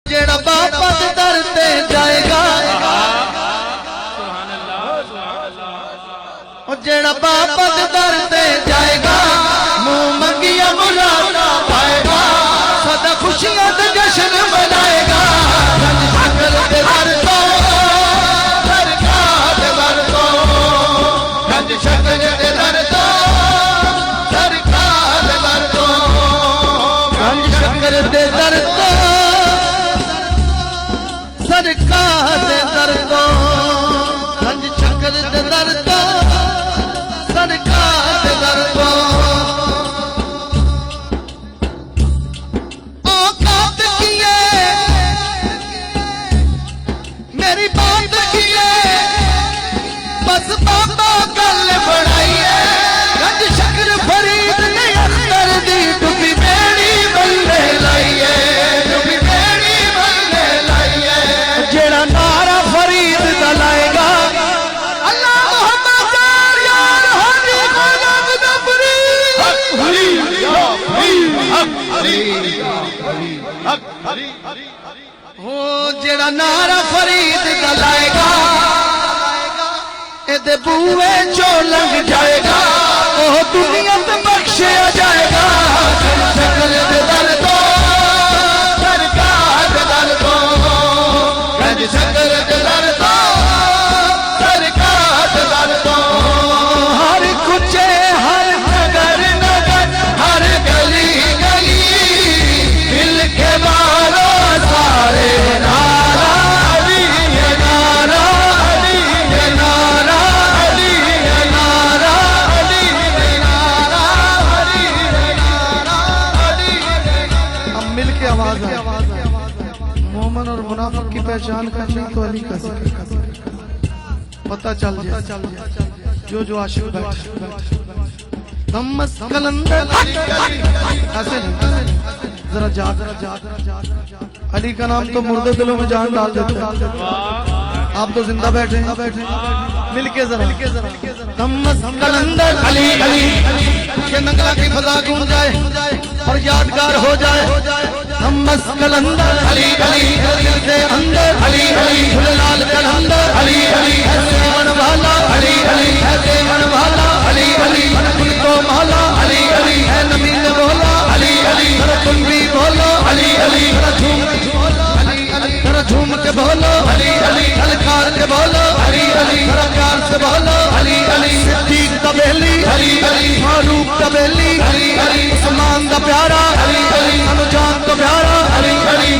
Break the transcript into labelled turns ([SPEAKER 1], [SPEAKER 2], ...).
[SPEAKER 1] जेड़ा बाबा दे दर ते जाएगा, जेड़ा बाबा दे दर ते जाएगा, मुंह मंगिया मुरादा पाएगा, सदा खुशियां ते जश्न मनाएगा। गंज शक्कर दे दर तो सरकार दे दर तो, गंज शक्कर दे दर तो सरकार दे दर तो, गंज शक्कर दे दर तो सरकार दे दर तो, गंज शक्कर दे दर तो सरकार दे दर तो। औकात किए मेरी बात किए, बस बाबा गल बढ़ाइए। गंज शक्कर फरीद ने अंदर दी डुबी बेड़ी बल्ले लाइए, डुबी बेड़ी बल्ले लाइए। जेड़ा नारा फरीद दा लाएगा, अल्लाह मोहम्मद यार हरी गुलाम नबरी हरी हो। जेड़ा नारा फरीद दा लाएगा, एदे बूए चो लंघ जाएगा, ओह दुनिया ते बख्शे आ जाएगा। शक्कर दे दर तो सरकार दे दर तो, गंज शक्कर दे दर तो सरकार दे दर तो। हर कुचे हर नगर नगर, हर गली गली, मिल के मारो सारे नारा अली ये नारा अली ये नारा अली ये नारा अली ये नारा अली ये नारा अली। अब मिल के आवाज है, मोमन और मुनाफिक की पहचान करनी तो अली का जिक्र पता चल जाए। जो जो आशिक बैठे कलंदर ऐसे जरा जाग, अली का नाम तो मुर्दे दिलों में जान डाल देते हैं, आप तो जिंदा बैठे मिलके जरा कलंदर अली अली के नंगला की फजा गूंज जाए और यादगार हो जाए। हमस कलंदर अली अली के अंदर अली अली लाल कलंदर अली अली मन वाला अली अली है मन वाला अली अली कुल को माला अली अली है नबी ने बोला अली अली तुम भी बोलो अली अली झूम झूम के बोलो अली अली हलकार के बोलो अली अली प्यार से बोलो अली अली सिद्दीक तबेली अली अली फारूक तबेली अली अली उस्मान दा प्यारा अली अली अनुजान तो प्यारा अली अली